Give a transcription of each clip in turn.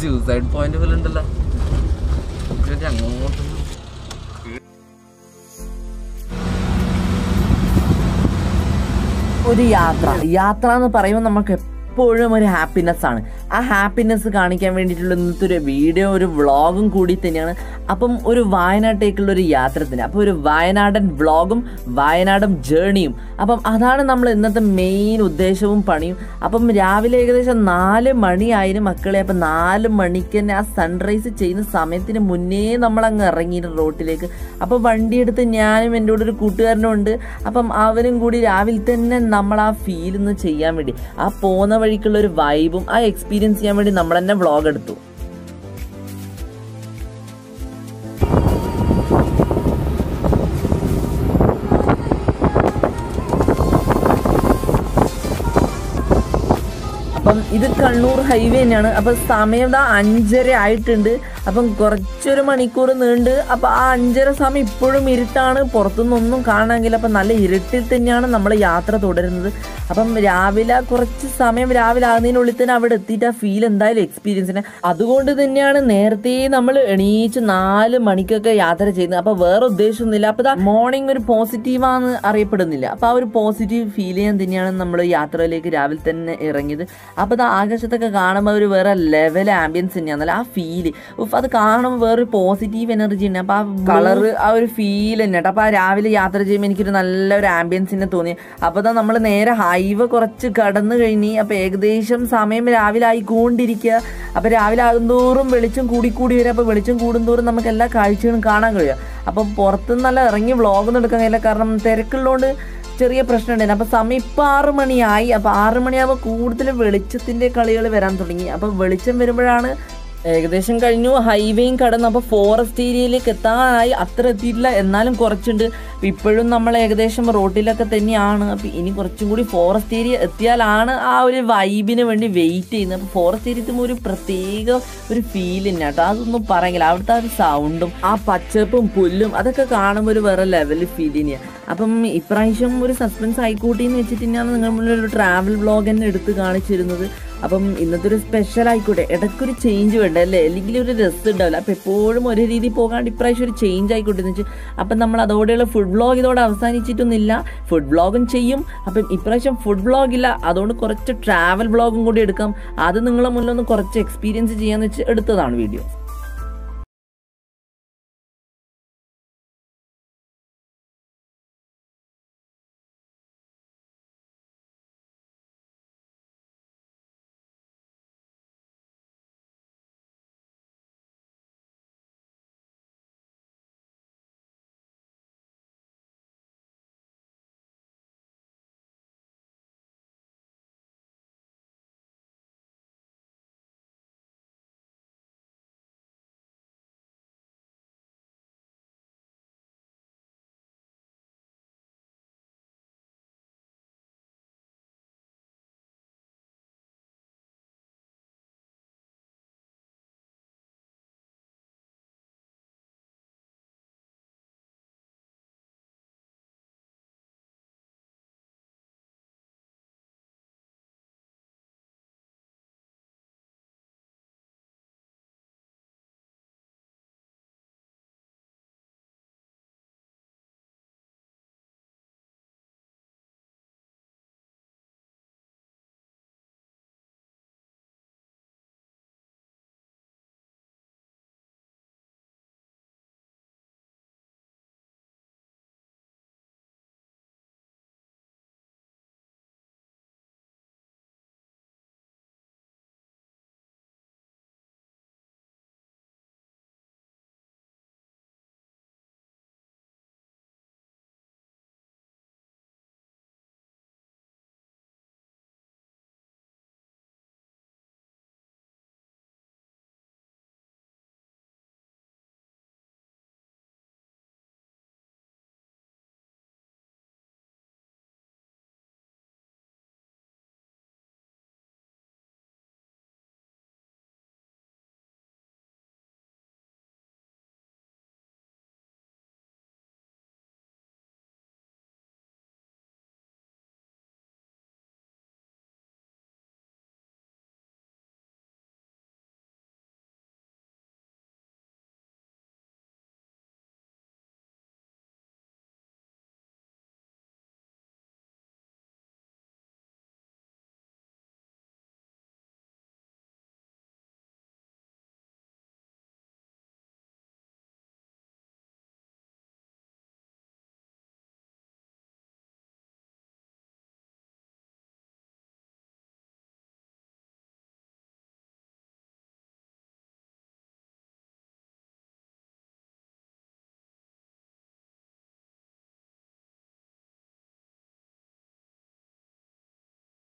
Suicide point പോലെ ഉണ്ടല്ലോ. അങ്ങോട്ട് ഒരു യാത്ര എന്ന് പറയുമ്പോൾ നമുക്ക് എപ്പോഴും ഒരു ഹാപ്പിനെസ് ആണ്. ആ ഹാപ്പിനെസ് കാണിക്കാൻ വേണ്ടിയിട്ടുള്ള ഇന്നത്തെ ഒരു വീഡിയോ, ഒരു വ്ളോഗും കൂടി തന്നെയാണ്. അപ്പം ഒരു വയനാട്ടേക്കുള്ള ഒരു യാത്ര തന്നെ. അപ്പോൾ ഒരു വയനാടൻ വ്ളോഗും വയനാടൻ ജേണിയും. അപ്പം അതാണ് നമ്മൾ ഇന്നത്തെ മെയിൻ ഉദ്ദേശവും പണിയും. അപ്പം രാവിലെ ഏകദേശം 4 മണിയായിരുന്നു മക്കളെ. അപ്പം 4 മണിക്ക് തന്നെ ആ സൺറൈസ് ചെയ്യുന്ന സമയത്തിന് മുന്നേ നമ്മളങ്ങ് ഇറങ്ങിയിട്ട് റോട്ടിലേക്ക്. അപ്പോൾ വണ്ടിയെടുത്ത് ഞാനും എൻ്റെ കൂടെ ഒരു കൂട്ടുകാരനും ഉണ്ട്. അപ്പം അവരും കൂടി രാവിലെ തന്നെ നമ്മൾ ആ ഫീൽ ഒന്ന് ചെയ്യാൻ വേണ്ടി, ആ പോകുന്ന വഴിക്കുള്ള ഒരു വൈബും ആ എക്സ്പീരിയൻസ് ചെയ്യാൻ വേണ്ടി നമ്മൾ തന്നെ വ്ളോഗ് എടുത്തു. അപ്പം ഇത് കണ്ണൂർ ഹൈവേ തന്നെയാണ്. അപ്പം സമയം 5:30 ആയിട്ടുണ്ട്. അപ്പം കുറച്ചൊരു മണിക്കൂർ നീണ്ട്. അപ്പം ആ 5:30 സമയം ഇപ്പോഴും ഇരുട്ടാണ്, പുറത്തുനിന്നൊന്നും കാണാമെങ്കിൽ. അപ്പം നല്ല ഇരുട്ടിൽ തന്നെയാണ് നമ്മൾ യാത്ര തുടരുന്നത്. അപ്പം രാവിലെ കുറച്ച് സമയം രാവിലെ ആകുന്നതിനുള്ളിൽ തന്നെ അവിടെ എത്തിയിട്ട് ആ ഫീൽ എന്തായാലും എക്സ്പീരിയൻസിന്. അതുകൊണ്ട് തന്നെയാണ് നേരത്തെ നമ്മൾ എണീച്ച് 4 മണിക്കൊക്കെ യാത്ര ചെയ്യുന്നത്. അപ്പം വേറെ ഉദ്ദേശമൊന്നുമില്ല. അപ്പം മോർണിംഗ് ഒരു പോസിറ്റീവാന്ന് അറിയപ്പെടുന്നില്ല. അപ്പം ആ ഒരു പോസിറ്റീവ് ഫീൽ ചെയ്യാൻ തന്നെയാണ് നമ്മൾ യാത്രയിലേക്ക് രാവിലെ തന്നെ ഇറങ്ങിയത്. അപ്പോൾ അത് ആകാശത്തൊക്കെ കാണുമ്പോൾ ഒരു വേറെ ലെവൽ ആംബിയൻസ് തന്നെയാണല്ലോ. ആ ഫീല് അത് കാണുമ്പോൾ വേറൊരു പോസിറ്റീവ് എനർജി ഉണ്ട്. അപ്പോൾ ആ കളറ് ആ ഒരു ഫീൽ തന്നെ കേട്ടോ. അപ്പോൾ ആ രാവിലെ യാത്ര ചെയ്യുമ്പോൾ എനിക്കൊരു നല്ലൊരു ആംബിയൻസ് തന്നെ തോന്നി. അപ്പോൾ നമ്മൾ നേരെ ഹൈവേ കുറച്ച് കടന്നു കഴിഞ്ഞ്. അപ്പോൾ ഏകദേശം സമയം രാവിലെ ആയിക്കൊണ്ടിരിക്കുക. അപ്പോൾ രാവിലെ ആകുന്തോറും വെളിച്ചം കൂടി വരും. അപ്പോൾ വെളിച്ചം കൂടുന്തോറും നമുക്ക് എല്ലാ കാഴ്ചകളും കാണാൻ കഴിയുക. അപ്പം പുറത്തുനിന്ന് നല്ല ഇറങ്ങി വ്ളോഗൊന്നും എടുക്കാൻ കഴിയില്ല, കാരണം തിരക്കുള്ളതുകൊണ്ട് ചെറിയ പ്രശ്നം ഉണ്ടായിരുന്നു. അപ്പോൾ സമയം ഇപ്പോൾ 6 മണിയായി. അപ്പോൾ 6 മണിയാകുമ്പോൾ കൂടുതൽ വെളിച്ചത്തിൻ്റെ കളികൾ വരാൻ തുടങ്ങി. അപ്പോൾ വെളിച്ചം വരുമ്പോഴാണ് ഏകദേശം കഴിഞ്ഞു, ഹൈവേയും കടന്നു. അപ്പോൾ ഫോറസ്റ്റ് ഏരിയയിലേക്ക് എത്താനായി. അത്ര എത്തിയിട്ടില്ല, എന്നാലും കുറച്ചുണ്ട്. ഇപ്പോഴും നമ്മൾ ഏകദേശം റോട്ടിലൊക്കെ തന്നെയാണ്. അപ്പോൾ ഇനി കുറച്ചും കൂടി ഫോറസ്റ്റ് ഏരിയ എത്തിയാലാണ് ആ ഒരു വൈബിന് വേണ്ടി വെയിറ്റ് ചെയ്യുന്നത്. അപ്പോൾ ഫോറസ്റ്റ് ഏരിയ എത്തുമ്പോൾ ഒരു പ്രത്യേക ഒരു ഫീൽ തന്നെ കേട്ടോ. അതൊന്നും പറയാനില്ല. അവിടുത്തെ ആ ഒരു സൗണ്ടും ആ പച്ചപ്പും പുല്ലും അതൊക്കെ കാണുമ്പോൾ ഒരു വേറെ ലെവൽ ഫീൽ തന്നെയാണ്. അപ്പം ഇപ്രാവശ്യം ഒരു സസ്പെൻസ് ആയിക്കോട്ടെ എന്ന് വെച്ചിട്ട് തന്നെയാണ് നിങ്ങൾ മുന്നിൽ ഒരു ട്രാവൽ വ്ളോഗ് തന്നെ എടുത്ത് കാണിച്ചിരുന്നത്. അപ്പം ഇന്നത്തെ ഒരു സ്പെഷ്യൽ ആയിക്കോട്ടെ, ഇടയ്ക്കൊരു ചേഞ്ച് വേണ്ട അല്ലേ, അല്ലെങ്കിൽ ഒരു രസം ഉണ്ടാവില്ല. അപ്പം എപ്പോഴും ഒരേ രീതിയിൽ പോകാണ്ട് ഇപ്രാവശ്യം ഒരു ചേഞ്ച് ആയിക്കോട്ടെ എന്ന് വെച്ചാൽ അപ്പം നമ്മൾ അതോടെയുള്ള ഫുഡ് വ്ളോഗ് ഇതോടെ അവസാനിച്ചിട്ടൊന്നുമില്ല, ഫുഡ് വ്ളോഗും ചെയ്യും. അപ്പം ഇപ്രാവശ്യം ഫുഡ് വ്ളോഗ് ഇല്ല, അതുകൊണ്ട് കുറച്ച് ട്രാവൽ വ്ളോഗും കൂടി എടുക്കാം. അത് നിങ്ങളെ മുന്നിലൊന്ന് കുറച്ച് എക്സ്പീരിയൻസ് ചെയ്യാന്ന് വെച്ച് എടുത്തതാണ് വീഡിയോ.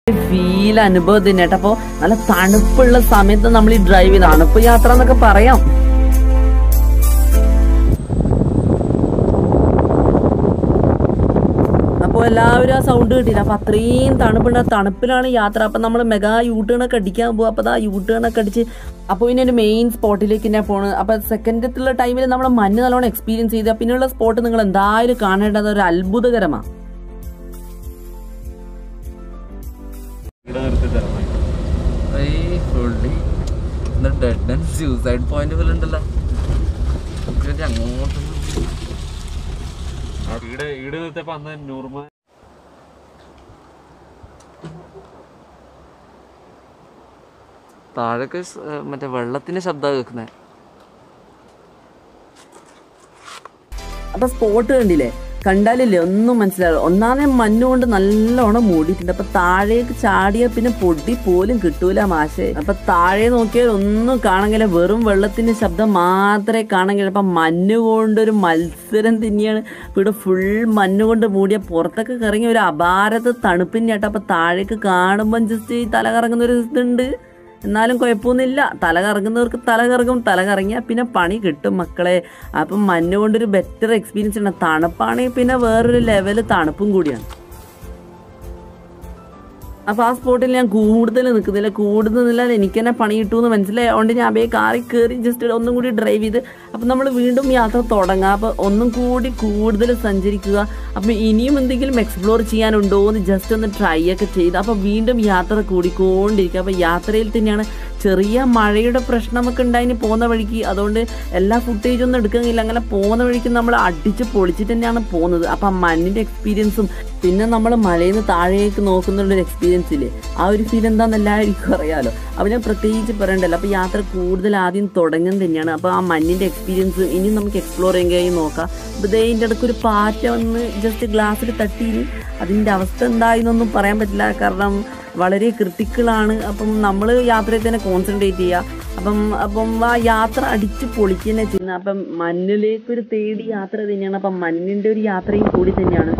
ഫീൽ അനുഭവം തന്നെ കേട്ടോ. അപ്പൊ നല്ല തണുപ്പുള്ള സമയത്ത് നമ്മൾ ഈ ഡ്രൈവ് ചെയ്ത് തണുപ്പ് യാത്ര എന്നൊക്കെ പറയാം. അപ്പോൾ എല്ലാവരും ആ സൗണ്ട് കിട്ടിയില്ല. അപ്പൊ അത്രയും തണുപ്പുണ്ട്. ആ തണുപ്പിലാണ് യാത്ര. അപ്പൊ നമ്മൾ മെഗാ യൂട്ടേണൊക്കെ അടിക്കാൻ പോകും. അപ്പൊ ആ യൂട്ടേണൊക്കെ അടിച്ച് അപ്പോൾ ഇനി ഒരു മെയിൻ സ്പോട്ടിലേക്ക് തന്നെ പോണ്. അപ്പൊ സെക്കൻഡത്തുള്ള ടൈമിൽ നമ്മൾ മഞ്ഞ് നല്ലോണം എക്സ്പീരിയൻസ് ചെയ്ത് പിന്നെയുള്ള സ്പോട്ട് നിങ്ങൾ എന്തായാലും കാണേണ്ടത് ഒരു അത്ഭുതകരമാണ്. സൂസൈഡ് പോയിന്റ് പോലെ ഉണ്ടല്ലോ. താഴൊക്കെ മറ്റേ വെള്ളത്തിന്റെ ശബ്ദം കേൾക്കുന്നേ. അപ്പൊ സ്പോട്ട് കണ്ടില്ലേ, കണ്ടാലില്ലേ ഒന്നും മനസ്സിലാവില്ല. ഒന്നാമത് മഞ്ഞുകൊണ്ട് നല്ലോണം മൂടിയിട്ടുണ്ട്. അപ്പൊ താഴേക്ക് ചാടിയാൽ പിന്നെ പൊടി പോലും കിട്ടൂല മാഷെ. അപ്പൊ താഴെ നോക്കിയാൽ ഒന്നും കാണാനില്ല, വെറും വെള്ളത്തിന്റെ ശബ്ദം മാത്രമേ കാണാനില്ല. അപ്പൊ മഞ്ഞുകൊണ്ടൊരു മത്സരം തന്നെയാണ്. ഇവിടെ ഫുൾ മഞ്ഞുകൊണ്ട് മൂടിയ പുറത്തൊക്കെ കറങ്ങി ഒരു അപാരത തണുപ്പിൻ്റെ ആട്ടോ. അപ്പൊ താഴേക്ക് കാണുമ്പം ജസ്റ്റ് തല കറങ്ങുന്ന ഒരു ഇതുണ്ട്. എന്നാലും കുഴപ്പമൊന്നുമില്ല. തല കറങ്ങുന്നവർക്ക് തല കറങ്ങും. തല കറങ്ങിയാൽ പിന്നെ പണി കിട്ടും മക്കളെ. അപ്പം മഞ്ഞുകൊണ്ടൊരു ബെറ്റർ എക്സ്പീരിയൻസ് ഉണ്ട്. തണുപ്പാണെങ്കിൽ പിന്നെ വേറൊരു ലെവല് തണുപ്പും കൂടിയാണ്. അപ്പോൾ ആ സ്പോട്ടിൽ ഞാൻ കൂടുതൽ നിൽക്കുന്നില്ല. കൂടുതൽ എനിക്ക് തന്നെ പണി കിട്ടുമെന്ന് മനസ്സിലായി. അതുകൊണ്ട് ഞാൻ അബേ കാറിൽ കയറി ജസ്റ്റ് ഒന്നും കൂടി ഡ്രൈവ് ചെയ്ത് അപ്പം നമ്മൾ വീണ്ടും യാത്ര തുടങ്ങാം. അപ്പോൾ ഒന്നും കൂടി കൂടുതൽ സഞ്ചരിക്കുക. അപ്പം ഇനിയും എന്തെങ്കിലും എക്സ്പ്ലോർ ചെയ്യാനുണ്ടോ എന്ന് ജസ്റ്റ് ഒന്ന് ട്രൈ ഒക്കെ ചെയ്ത് അപ്പോൾ വീണ്ടും യാത്ര കൂടിക്കൊണ്ടിരിക്കുക. അപ്പോൾ യാത്രയിൽ തന്നെയാണ് ചെറിയ മഴയുടെ പ്രശ്നമൊക്കെ ഉണ്ടായിന് പോകുന്ന വഴിക്ക്. അതുകൊണ്ട് എല്ലാ ഫുട്ടേജൊന്നും എടുക്കുന്നില്ല. അങ്ങനെ പോകുന്ന വഴിക്ക് നമ്മൾ അടിച്ച് പൊളിച്ചിട്ട് തന്നെയാണ് പോകുന്നത്. അപ്പം മഞ്ഞിൻ്റെ എക്സ്പീരിയൻസും പിന്നെ നമ്മൾ മലയിൽ നിന്ന് താഴേക്ക് നോക്കുന്നുള്ളൊരു എക്സ്പീരിയൻസ് ഇല്ലേ, ആ ഒരു ഫീൽ എന്താണെന്ന് എല്ലാവർക്കും അറിയാമല്ലോ. അപ്പോൾ ഞാൻ പ്രത്യേകിച്ച് പറയണ്ടല്ലോ. അപ്പോൾ യാത്ര കൂടുതൽ ആദ്യം തുടങ്ങുന്നത് തന്നെയാണ്. അപ്പോൾ ആ മഞ്ഞിൻ്റെ എക്സ്പീരിയൻസ് ഇനി നമുക്ക് എക്സ്പ്ലോർ ചെയ്യാൻ കഴിയും നോക്കാം. അപ്പോൾ ഇതിൻ്റെ ഇടയ്ക്കൊരു പാറ്റ വന്ന് ജസ്റ്റ് ഗ്ലാസ്സിൽ തട്ടി. അതിൻ്റെ അവസ്ഥ എന്തായെന്നൊന്നും പറയാൻ പറ്റില്ല, കാരണം വളരെ ക്രിട്ടിക്കലാണ്. അപ്പം നമ്മൾ യാത്രയിൽ തന്നെ കോൺസെൻട്രേറ്റ് ചെയ്യുക. അപ്പം ആ യാത്ര അടിച്ച് പൊളിക്കുക തന്നെ ചെയ്യുന്നത്. അപ്പം മഞ്ഞിലേക്കൊരു തേടി യാത്ര തന്നെയാണ്. അപ്പം മഞ്ഞിൻ്റെ ഒരു യാത്രയും കൂടി തന്നെയാണ്.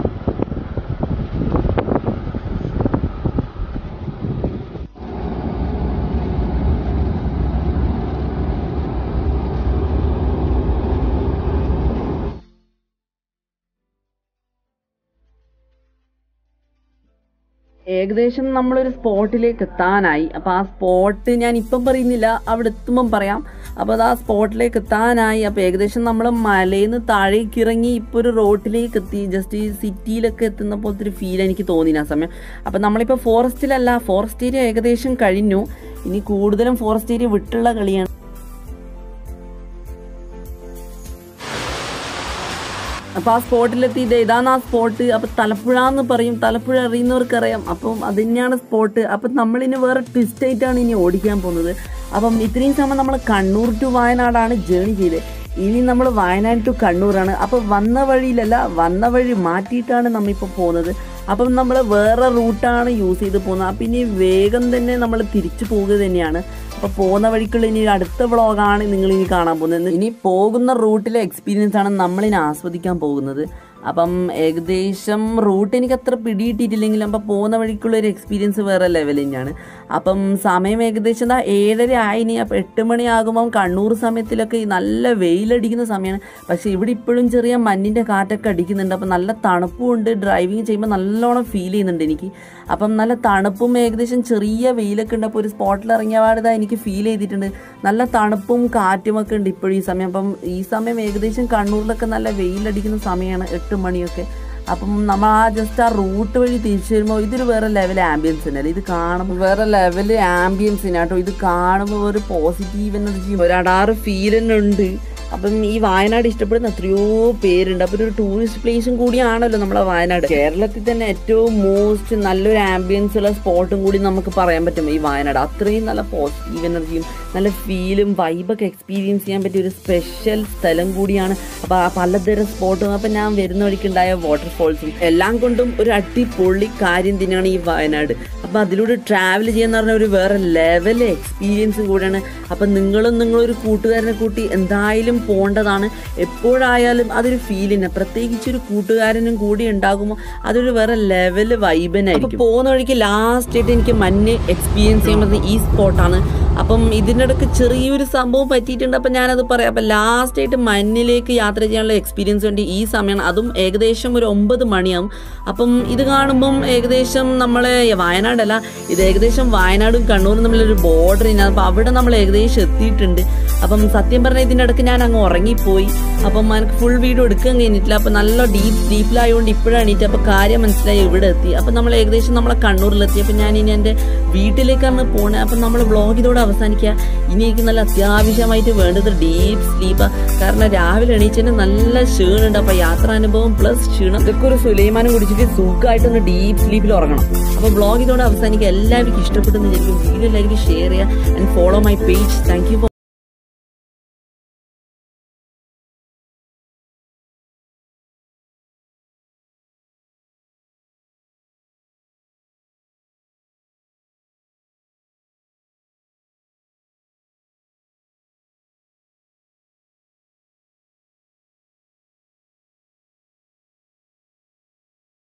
ഏകദേശം നമ്മളൊരു സ്പോട്ടിലേക്ക് എത്താനായി. അപ്പോൾ ആ സ്പോട്ട് ഞാൻ ഇപ്പം പറയുന്നില്ല, അവിടെ എത്തുമ്പം പറയാം. അപ്പോൾ അത് ആ സ്പോട്ടിലേക്ക് എത്താനായി. അപ്പോൾ ഏകദേശം നമ്മൾ മലയിൽ നിന്ന് താഴേക്ക് ഇറങ്ങി ഇപ്പോൾ ഒരു റോട്ടിലേക്ക് എത്തി. ജസ്റ്റ് ഈ സിറ്റിയിലൊക്കെ എത്തുന്ന പോലത്തെ ഒരു ഫീൽ എനിക്ക് തോന്നിന് ആ സമയം. അപ്പോൾ നമ്മളിപ്പോൾ ഫോറസ്റ്റിലല്ല, ഫോറസ്റ്റ് ഏരിയ ഏകദേശം കഴിഞ്ഞു. ഇനി കൂടുതലും ഫോറസ്റ്റ് ഏരിയ വിട്ടുള്ള കളിയാണ്. അപ്പോൾ ആ സ്പോട്ടിലെത്തി. ഇതാണ് ആ സ്പോട്ട്. അപ്പോൾ തലപ്പുഴ എന്ന് പറയും. തലപ്പുഴ അറിയുന്നവർക്കറിയാം. അപ്പം അത് തന്നെയാണ് സ്പോട്ട്. അപ്പം നമ്മളിനി വേറെ ട്വിസ്റ്റായിട്ടാണ് ഇനി ഓടിക്കാൻ പോകുന്നത്. അപ്പം ഇത്രയും സമയം നമ്മൾ കണ്ണൂർ ടു വയനാടാണ് ജേണി ചെയ്തത്. ഇനി നമ്മൾ വയനാട് ടു കണ്ണൂരാണ്. അപ്പോൾ വന്ന വഴിയിലല്ല, വന്ന വഴി മാറ്റിയിട്ടാണ് നമ്മളിപ്പോൾ പോകുന്നത്. അപ്പം നമ്മൾ വേറെ റൂട്ടാണ് യൂസ് ചെയ്ത് പോകുന്നത്. അപ്പം ഇനി വേഗം തന്നെ നമ്മൾ തിരിച്ചു പോകുക തന്നെയാണ്. അപ്പോൾ പോകുന്ന വഴിക്കുള്ള ഇനി അടുത്ത വ്ളോഗാണ് നിങ്ങളിനി കാണാൻ പോകുന്നത്. ഇനി പോകുന്ന റൂട്ടിലെ എക്സ്പീരിയൻസ് ആണ് നമ്മളിനി ആസ്വദിക്കാൻ പോകുന്നത്. അപ്പം ഏകദേശം റൂട്ട് എനിക്ക് അത്ര പിടിയിട്ടിട്ടില്ലെങ്കിലും അപ്പം പോകുന്ന വഴിക്കുള്ള ഒരു എക്സ്പീരിയൻസ് വേറെ ലെവൽ തന്നെയാണ്. അപ്പം സമയം ഏകദേശം 7:30 ആയിനി. അപ്പം 8 മണിയാകുമ്പം കണ്ണൂർ സമയത്തിലൊക്കെ നല്ല വെയിലടിക്കുന്ന സമയമാണ്. പക്ഷേ ഇവിടെ ഇപ്പോഴും ചെറിയ മഞ്ഞിൻ്റെ കാറ്റൊക്കെ അടിക്കുന്നുണ്ട്. അപ്പം നല്ല തണുപ്പുമുണ്ട്. ഡ്രൈവിങ് ചെയ്യുമ്പോൾ നല്ലോണം ഫീൽ ചെയ്യുന്നുണ്ട് എനിക്ക്. അപ്പം നല്ല തണുപ്പും ഏകദേശം ചെറിയ വെയിലൊക്കെ ഉണ്ട്. അപ്പോൾ ഒരു സ്പോട്ടിൽ ഇറങ്ങിയ പാടുതാ എനിക്ക് ഫീൽ ചെയ്തിട്ടുണ്ട്. നല്ല തണുപ്പും കാറ്റുമൊക്കെ ഉണ്ട് ഇപ്പോഴും ഈ സമയം. അപ്പം ഈ സമയം ഏകദേശം കണ്ണൂരിലൊക്കെ നല്ല വെയിലടിക്കുന്ന സമയമാണ്, 8 മണിയൊക്കെ. അപ്പം നമ്മൾ ആ ജസ്റ്റ് ആ റൂട്ട് വഴി തിരിച്ചു വരുമ്പോൾ ഇതൊരു വേറെ ലെവൽ ആംബിയൻസ് തന്നെയല്ലേ. ഇത് കാണുമ്പോൾ വേറെ ലെവൽ ആംബിയൻസ് തന്നെ കേട്ടോ. ഇത് കാണുമ്പോൾ ഒരു പോസിറ്റീവ് എനർജിയും ഒരു അടാറ് ഫീൽ തന്നെ ഉണ്ട്. അപ്പം ഈ വയനാട് ഇഷ്ടപ്പെടുന്ന എത്രയോ പേരുണ്ട്. അപ്പോൾ ഒരു ടൂറിസ്റ്റ് പ്ലേസും കൂടിയാണല്ലോ നമ്മളെ വയനാട്. കേരളത്തിൽ തന്നെ ഏറ്റവും മോസ്റ്റ് നല്ലൊരു ആംബിയൻസ് ഉള്ള സ്പോട്ടും കൂടി നമുക്ക് പറയാൻ പറ്റും ഈ വയനാട്. അത്രയും നല്ല പോസിറ്റീവ് എനർജിയും നല്ല ഫീലും വൈബൊക്കെ എക്സ്പീരിയൻസ് ചെയ്യാൻ പറ്റിയ ഒരു സ്പെഷ്യൽ സ്ഥലം കൂടിയാണ്. അപ്പോൾ ആ പലതരം സ്പോട്ടും അപ്പം ഞാൻ വരുന്ന വഴിക്കുണ്ടായ വാട്ടർഫോൾസും എല്ലാം കൊണ്ടും ഒരു അടിപൊളി കാര്യം തന്നെയാണ് ഈ വയനാട്. അപ്പോൾ അതിലൂടെ ട്രാവൽ ചെയ്യാന്ന് പറഞ്ഞാൽ ഒരു വേറെ ലെവൽ എക്സ്പീരിയൻസും കൂടിയാണ്. അപ്പം നിങ്ങളൊരു കൂട്ടുകാരനെ കൂട്ടി എന്തായാലും എന്തായാലും പോകേണ്ടതാണ്. എപ്പോഴായാലും അതൊരു ഫീലിന്, പ്രത്യേകിച്ച് ഒരു കൂട്ടുകാരനും കൂടി ഉണ്ടാകുമ്പോൾ അതൊരു വേറെ ലെവല് വൈബനായിരിക്കും. പോകുന്ന വഴിക്ക് ലാസ്റ്റ് ആയിട്ട് എനിക്ക് മഞ്ഞ് എക്സ്പീരിയൻസ് ചെയ്യാൻ പറ്റുന്ന ഈ സ്പോട്ടാണ്. അപ്പം ഇതിൻ്റെ ഇടയ്ക്ക് ചെറിയൊരു സംഭവം പറ്റിയിട്ടുണ്ട്. അപ്പം ഞാനത് പറയാം. അപ്പം ലാസ്റ്റ് ആയിട്ട് മഞ്ഞിലേക്ക് യാത്ര ചെയ്യാനുള്ള എക്സ്പീരിയൻസ് വേണ്ടി ഈ സമയമാണ്. അതും ഏകദേശം ഒരു 9 മണിയാവും. അപ്പം ഇത് കാണുമ്പം ഏകദേശം നമ്മളെ വയനാടല്ല, ഇത് ഏകദേശം വയനാടും കണ്ണൂരും തമ്മിലൊരു ബോർഡറിന്. അപ്പം അവിടെ നമ്മൾ ഏകദേശം എത്തിയിട്ടുണ്ട്. അപ്പം സത്യം പറഞ്ഞാൽ ഇതിൻ്റെ ഇടയ്ക്ക് ഞാൻ അങ്ങ് ഉറങ്ങിപ്പോയി. അപ്പം എനിക്ക് ഫുൾ വീഡിയോ എടുക്കാൻ കഴിഞ്ഞിട്ടില്ല. അപ്പം നല്ല ഡീപ്പിലായതുകൊണ്ട് ഇപ്പോഴാണ് എണീറ്റ്. അപ്പം കാര്യം മനസ്സിലായി ഇവിടെ എത്തി. അപ്പം നമ്മൾ ഏകദേശം നമ്മളെ കണ്ണൂരിലെത്തി. അപ്പം ഞാൻ ഇനി എൻ്റെ വീട്ടിലേക്കാണ് പോണത്. അപ്പം നമ്മൾ വ്ളോഗ് ഇതോടെ അവസാനിക്കുക. ഇനി എനിക്ക് നല്ല അത്യാവശ്യമായിട്ട് വേണ്ടത് ഡീപ്പ് സ്ലീപ്പാണ്. കാരണം രാവിലെ എണീച്ചതിന് നല്ല ക്ഷീണുണ്ട്. അപ്പം യാത്രാനുഭവം പ്ലസ് ക്ഷീണം ഇതൊക്കെ ഒരു സുലൈമാനം കുടിച്ചിട്ട് സുഖമായിട്ടൊന്ന് ഡീപ്പ് സ്ലീപ്പിൽ ഉറങ്ങണം. അപ്പോൾ വ്ളോഗ് ഇതോടെ അവസാനിക്കുക. എല്ലാവർക്കും ഇഷ്ടപ്പെട്ടെന്ന് വിചാരിക്കും. വീഡിയോ എല്ലാവർക്കും ഷെയർ ചെയ്യുക and follow my page. Thank you.